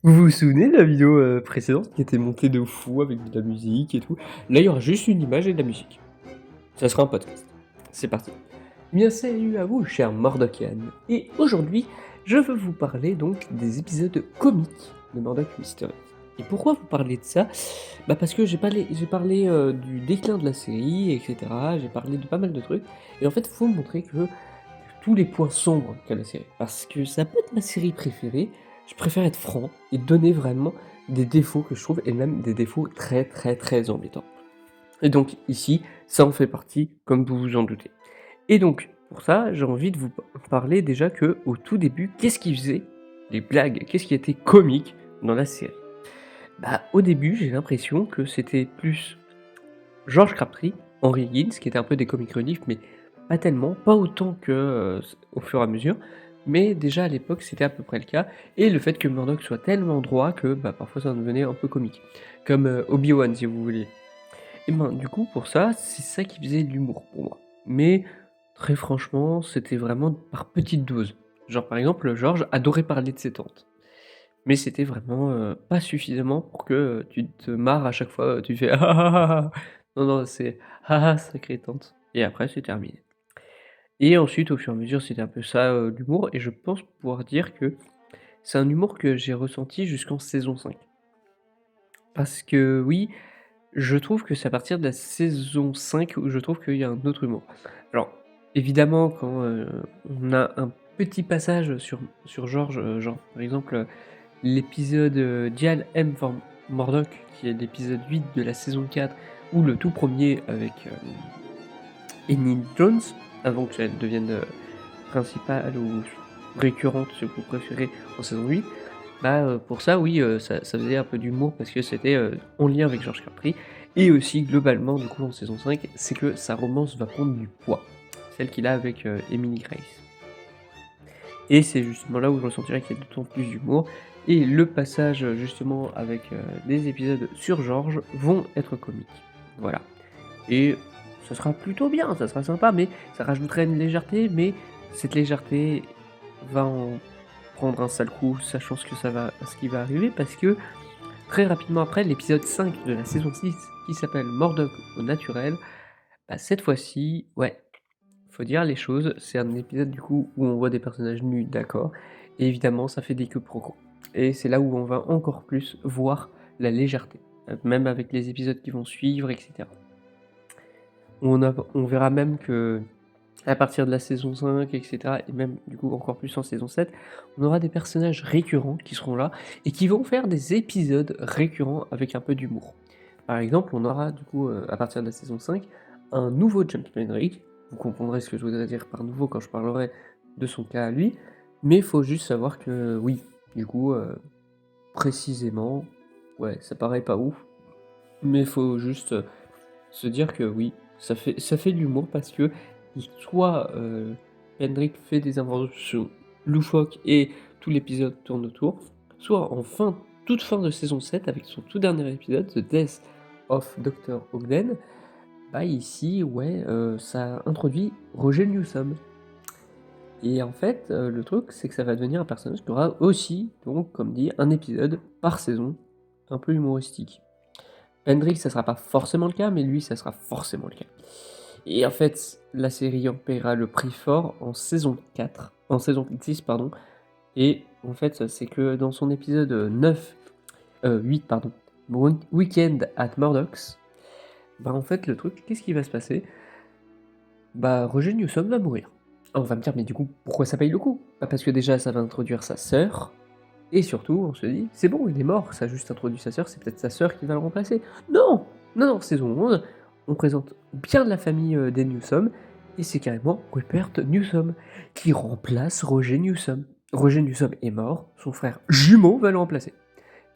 Vous vous souvenez de la vidéo, précédente qui était montée de fou avec de la musique et tout? Là, il y aura juste une image et de la musique. Ça sera un podcast. C'est parti. Bien salut à vous, cher Mordokian. Et aujourd'hui, je veux vous parler donc des épisodes comiques de Murdoch Mysteries. Et pourquoi vous parler de ça? Bah parce que j'ai parlé du déclin de la série, etc. J'ai parlé de pas mal de trucs. Et en fait, il faut montrer que tous les points sombres qu'a la série. Parce que ça peut être ma série préférée, je préfère être franc et donner vraiment des défauts que je trouve, et même des défauts très très très embêtants. Et donc ici, ça en fait partie, comme vous vous en doutez. Et donc, pour ça, j'ai envie de vous parler déjà que au tout début, qu'est-ce qui faisait les blagues, qu'est-ce qui était comique dans la série? Bah, au début, j'ai l'impression que c'était plus George Crabtree, Henry Higgins, qui étaient un peu des comic relief, mais pas tellement, pas autant que, au fur et à mesure, mais déjà à l'époque, c'était à peu près le cas, et le fait que Murdoch soit tellement droit que, bah, parfois ça en devenait un peu comique. Comme, Obi-Wan si vous voulez. Et ben, du coup, pour ça, c'est ça qui faisait de l'humour pour moi. Mais très franchement, c'était vraiment par petites doses. Genre par exemple, George adorait parler de ses tantes. Mais c'était vraiment, pas suffisamment pour que, tu te marres à chaque fois, tu fais: «Ah ah ah ah». Non, non, c'est: «Ah ah, sacrée tante» et après c'est terminé. Et ensuite, au fur et à mesure, c'était un peu ça, l'humour, et je pense pouvoir dire que c'est un humour que j'ai ressenti jusqu'en saison 5. Parce que oui, je trouve que c'est à partir de la saison 5 où je trouve qu'il y a un autre humour. Alors, évidemment, quand, on a un petit passage sur George, genre par exemple, l'épisode, Dial M for Murdoch, qui est l'épisode 8 de la saison 4, ou le tout premier avec, Enid Jones, avant qu'elle devienne, principale ou récurrente, si vous préférez, en saison 8. Bah, pour ça, oui, ça faisait un peu d'humour parce que c'était, en lien avec George Capri, et aussi globalement, du coup, en saison 5, c'est que sa romance va prendre du poids, celle qu'il a avec, Emily Grace. Et c'est justement là où je ressentirais qu'il y a d'autant plus d'humour, et le passage, justement avec, des épisodes sur George vont être comiques. Voilà, et ça sera plutôt bien, ça sera sympa, mais ça rajouterait une légèreté, mais cette légèreté va en prendre un sale coup, sachant ce qui va arriver, parce que très rapidement après, l'épisode 5 de la saison 6, qui s'appelle Murdoch au naturel, bah, cette fois-ci, ouais, faut dire les choses, c'est un épisode du coup où on voit des personnages nus, d'accord, et évidemment ça fait des quiproquos. Et c'est là où on va encore plus voir la légèreté, même avec les épisodes qui vont suivre, etc. On verra même que à partir de la saison 5, etc., et même du coup encore plus en saison 7, on aura des personnages récurrents qui seront là et qui vont faire des épisodes récurrents avec un peu d'humour. Par exemple, on aura du coup, à partir de la saison 5, un nouveau James Penrick. Vous comprendrez ce que je voudrais dire par nouveau quand je parlerai de son cas à lui, mais il faut juste savoir que oui, du coup, précisément, ouais, ça paraît pas ouf, mais il faut juste, se dire que oui, ça fait de l'humour parce que soit, Kendrick fait des inventions loufoques et tout l'épisode tourne autour, soit en toute fin de saison 7 avec son tout dernier épisode, The Death of Dr. Ogden, bah ici, ouais, ça introduit Roger Newsom. Et en fait, le truc, c'est que ça va devenir un personnage qui aura aussi, donc comme dit, un épisode par saison, un peu humoristique. Hendrix, ça sera pas forcément le cas, mais lui, ça sera forcément le cas. Et en fait, la série en paiera le prix fort en saison 4, en saison 10, pardon. Et en fait, c'est que dans son épisode 9, 8, pardon, Weekend at Murdoch's, bah en fait, le truc, qu'est-ce qui va se passer? Bah, Roger Newsom va mourir. On va me dire, mais du coup, pourquoi ça paye le coup? Bah parce que déjà, ça va introduire sa sœur, et surtout, on se dit: «C'est bon, il est mort, ça a juste introduit sa sœur, c'est peut-être sa sœur qui va le remplacer». Non! Non, non, saison 11, on présente bien la famille, des Newsom, et c'est carrément Rupert Newsom qui remplace Roger Newsom. Roger Newsom est mort, son frère jumeau va le remplacer.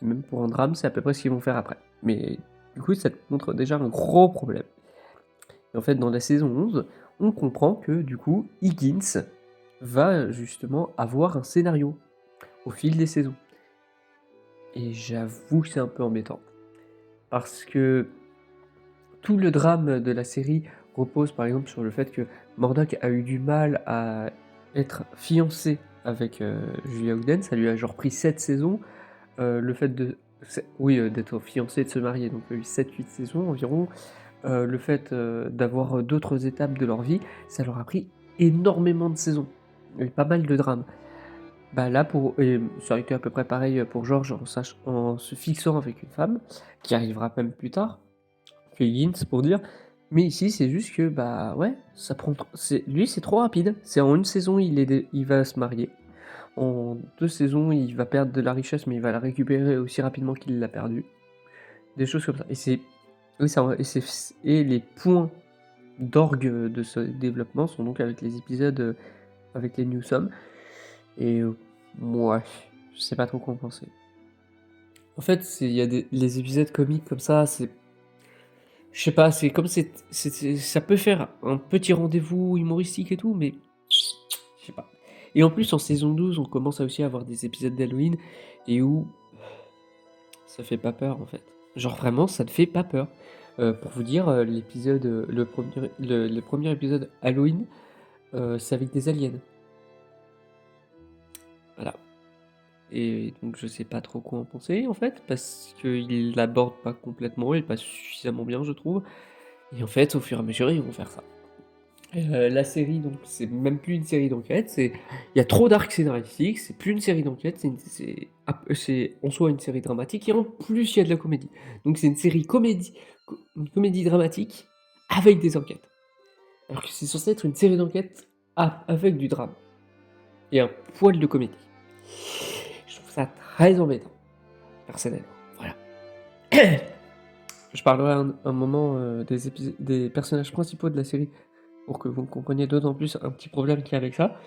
Et même pour un drame, c'est à peu près ce qu'ils vont faire après. Mais du coup, ça te montre déjà un gros problème. Et en fait, dans la saison 11, on comprend que du coup, Higgins va justement avoir un scénario au fil des saisons. Et j'avoue que c'est un peu embêtant. Parce que tout le drame de la série repose par exemple sur le fait que Murdoch a eu du mal à être fiancé avec Julia Ogden. Ça lui a genre pris 7 saisons le fait de oui, d'être fiancé, de se marier, donc il y a eu 7-8 saisons environ. Le fait, d'avoir, d'autres étapes de leur vie, ça leur a pris énormément de saisons et pas mal de drames. Bah, là pour et ça aurait été à peu près pareil, pour George en se fixant avec une femme, qui arrivera même plus tard, que Higgins pour dire. Mais ici, c'est juste que, bah, ouais, ça prend tr c'est lui, c'est trop rapide. C'est en une saison, il va se marier. En 2 saisons, il va perdre de la richesse, mais il va la récupérer aussi rapidement qu'il l'a perdue. Des choses comme ça et les points d'orgue, de ce développement sont donc avec les épisodes, avec les Newsome et mouais, je sais pas trop quoi en penser. En fait, il y a les épisodes comiques comme ça, je sais pas, c'est comme ça peut faire un petit rendez-vous humoristique et tout, mais je sais pas. Et en plus, en saison 12, on commence à aussi avoir des épisodes d'Halloween et où ça fait pas peur, en fait. Genre vraiment, ça ne fait pas peur. Pour vous dire, l'épisode, le premier épisode Halloween, c'est avec des aliens. Voilà. Et donc je sais pas trop quoi en penser, en fait, parce qu'il l'aborde pas complètement et pas suffisamment bien, je trouve. Et en fait, au fur et à mesure, ils vont faire ça. La série, donc, c'est même plus une série d'enquête, il y a trop d'arcs scénaristiques, c'est plus une série d'enquête, c'est en soi une série dramatique et en plus il y a de la comédie. Donc c'est une série une comédie dramatique avec des enquêtes. Alors que c'est censé être une série d'enquête avec du drame et un poil de comédie. Je trouve ça très embêtant, personnellement. Voilà. Je parlerai un moment des personnages principaux de la série pour que vous compreniez d'autant plus un petit problème qu'il y a avec ça.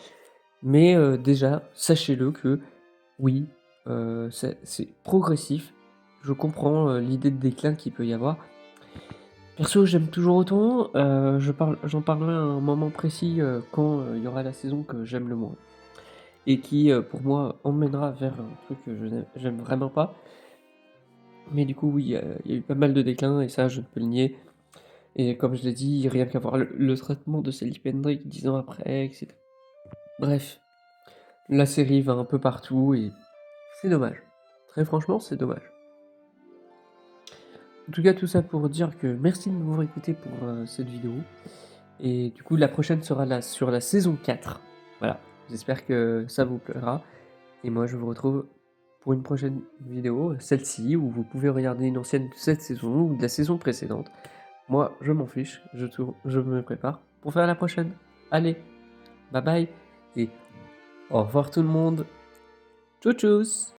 Mais déjà, sachez-le que oui, c'est progressif. Je comprends l'idée de déclin qu'il peut y avoir. Perso, j'aime toujours autant. J'en parlerai à un moment précis quand il y aura la saison que j'aime le moins. Et qui, pour moi, emmènera vers un truc que j'aime vraiment pas. Mais du coup, oui, il y a eu pas mal de déclins et ça, je ne peux le nier. Et comme je l'ai dit, rien qu'à voir le traitement de Sally Pendrick 10 ans après, etc. Bref, la série va un peu partout et c'est dommage. Très franchement, c'est dommage. En tout cas, tout ça pour dire que merci de m'avoir écouté pour cette vidéo. Et du coup, la prochaine sera sur la saison 4. Voilà, j'espère que ça vous plaira. Et moi, je vous retrouve pour une prochaine vidéo, celle-ci, où vous pouvez regarder une ancienne de cette saison ou de la saison précédente. Moi, je m'en fiche, je me prépare pour faire la prochaine. Allez, bye bye, et au revoir tout le monde. Tchou tchous.